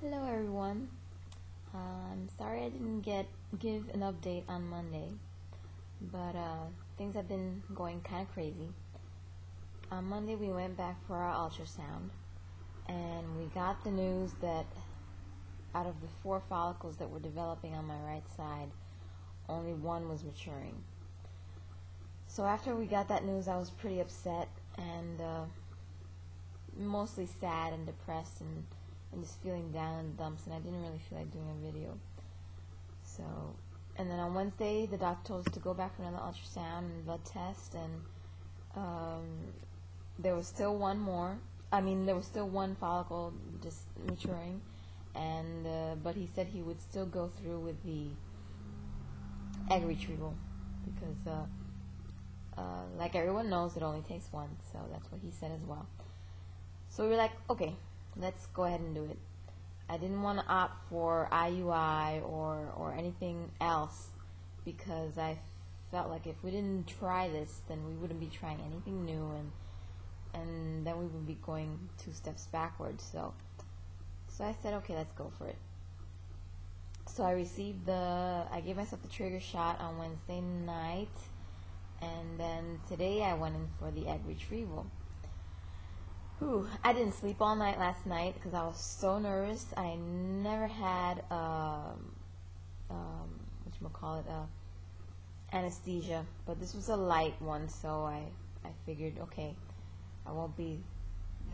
Hello everyone. I'm sorry I didn't give an update on Monday, but things have been going kind of crazy. On Monday we went back for our ultrasound, and we got the news that out of the 4 follicles that were developing on my right side, only 1 was maturing. So after we got that news, I was pretty upset and mostly sad and depressed and just feeling down in the dumps, and I didn't really feel like doing a video. So, and then on Wednesday, the doctor told us to go back for another ultrasound and blood test, and there was still there was still 1 follicle just maturing, and but he said he would still go through with the egg retrieval because, like everyone knows, it only takes 1, so that's what he said as well. So we were like, okay, let's go ahead and do it. I didn't want to opt for IUI or anything else because I felt like if we didn't try this, then we wouldn't be trying anything new, and then we would be going 2 steps backwards. So I said, okay, let's go for it. So I gave myself the trigger shot on Wednesday night, and then today I went in for the egg retrieval. I didn't sleep all night last night because I was so nervous. I never had anesthesia, but this was a light one, so I figured, okay, I won't be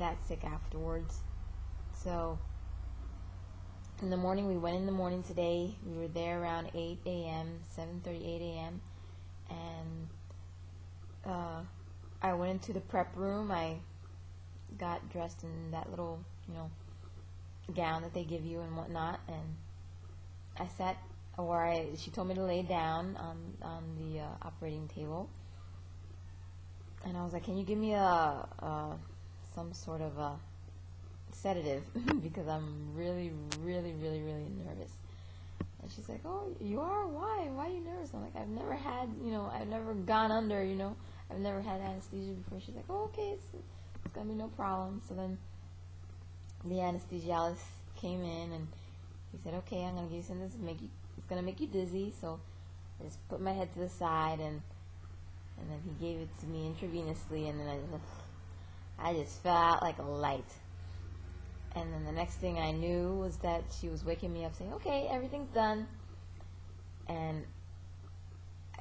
that sick afterwards. So in the morning, we went in the morning today. We were there around 8 a.m., 7:30, 8 a.m., and I went into the prep room. I got dressed in that little, gown that they give you and whatnot, and I sat where she told me to lay down on the operating table, and I was like, can you give me some sort of a sedative because I'm really nervous. And she's like, oh, you are? Why are you nervous? I'm like, I've never had, I've never gone under, I've never had anesthesia before. She's like, oh, okay, it's gonna be no problem. So then the anesthesiologist came in and he said, okay, I'm gonna give you something it's gonna make you dizzy. So I just put my head to the side, and then he gave it to me intravenously, and then I just felt like a light. And then the next thing I knew was that she was waking me up saying, okay, everything's done. And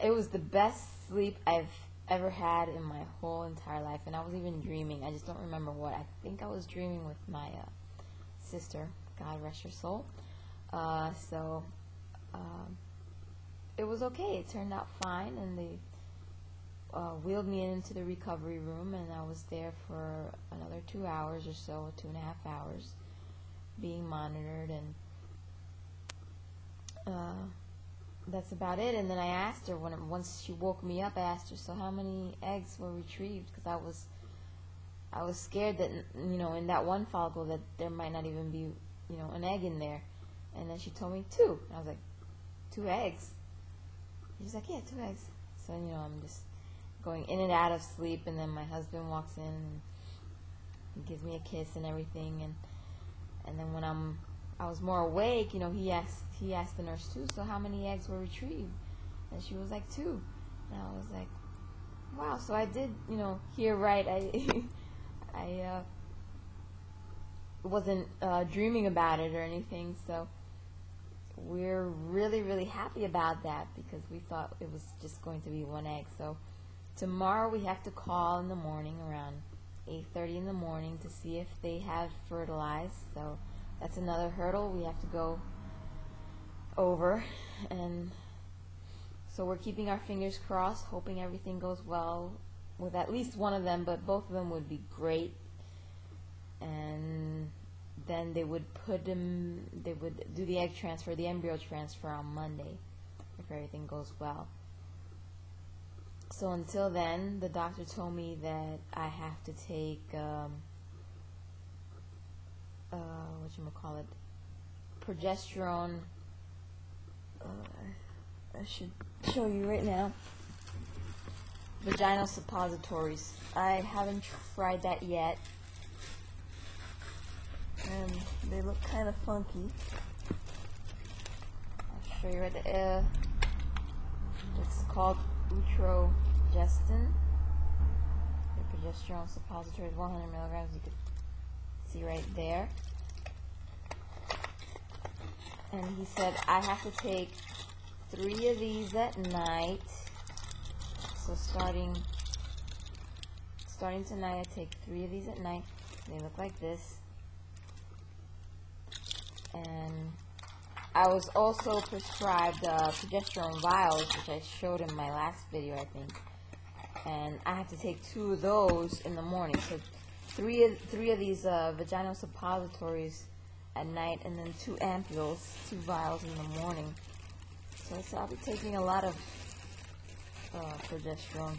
it was the best sleep I've ever had in my whole entire life. And I was even dreaming. I just don't remember what. I think I was dreaming with my sister. God rest her soul. It was okay. It turned out fine. And they wheeled me into the recovery room, and I was there for another 2 hours or so, 2.5 hours, being monitored, and that's about it. And then I asked her, once she woke me up, I asked her, so how many eggs were retrieved? Because I was scared that, in that 1 follicle that there might not even be, an egg in there. And then she told me 2. And I was like, 2 eggs? She's like, yeah, 2 eggs. So, I'm just going in and out of sleep, and then my husband walks in and he gives me a kiss and everything, and then when I was more awake, he asked the nurse too, so how many eggs were retrieved? And she was like 2. And I was like, wow. So I did, hear right. I wasn't dreaming about it or anything, so we're really happy about that because we thought it was just going to be 1 egg. So tomorrow we have to call in the morning around 8:30 in the morning to see if they have fertilized. So that's another hurdle we have to go over, and so we're keeping our fingers crossed, hoping everything goes well with at least 1 of them, but both of them would be great. And then they would do the egg transfer, the embryo transfer on Monday if everything goes well. So until then, the doctor told me that I have to take progesterone. I should show you right now. Vaginal suppositories. I haven't tried that yet. they look kind of funky. I'll show you right there. It's called utrogestin. The progesterone suppository is 100 milligrams. You can see right there. And he said I have to take 3 of these at night. So starting tonight, I take 3 of these at night. They look like this. And I was also prescribed progesterone vials, which I showed in my last video, I think. And I have to take 2 of those in the morning. So three of these vaginal suppositories at night, and then 2 ampules, 2 vials in the morning. So I'll be taking a lot of progesterone,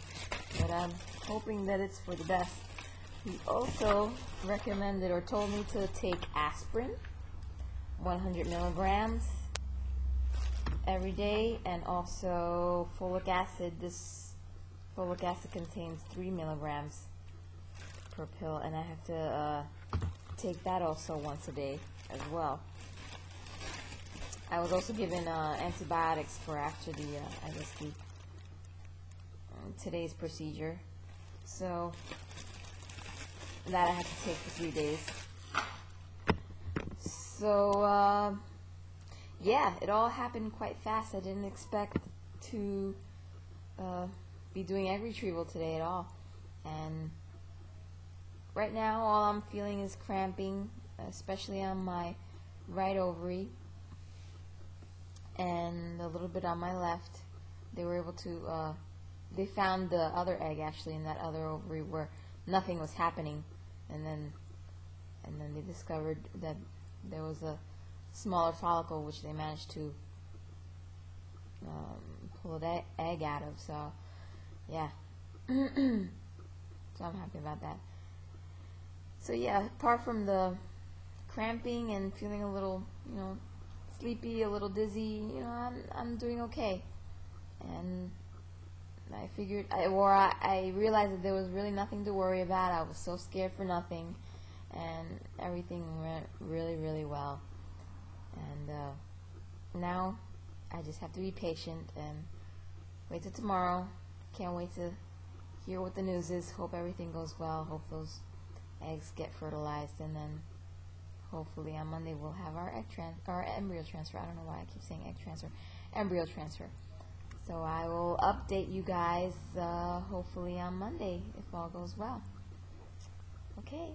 but I'm hoping that it's for the best. He also recommended or told me to take aspirin, 100 milligrams every day, and also folic acid. This folic acid contains 3 milligrams per pill, and I have to take that also once a day as well. I was also given antibiotics for after the, today's procedure. So that I have to take for 3 days. So, yeah, it all happened quite fast. I didn't expect to be doing egg retrieval today at all. And right now, all I'm feeling is cramping, especially on my right ovary and a little bit on my left. They were able to, they found the other egg actually in that other ovary where nothing was happening, and then they discovered that there was a smaller follicle which they managed to pull the egg out of. So yeah, so I'm happy about that. So yeah, apart from the cramping and feeling a little, sleepy, a little dizzy, I'm doing okay. And I figured, I realized that there was really nothing to worry about. I was so scared for nothing, and everything went really, really well. And now I just have to be patient and wait till tomorrow. Can't wait to hear what the news is. Hope everything goes well. Hope those eggs get fertilized, and then hopefully on Monday we'll have our embryo transfer. I don't know why I keep saying egg transfer. Embryo transfer. So I will update you guys hopefully on Monday if all goes well. Okay,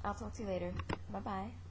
I'll talk to you later. Bye-bye.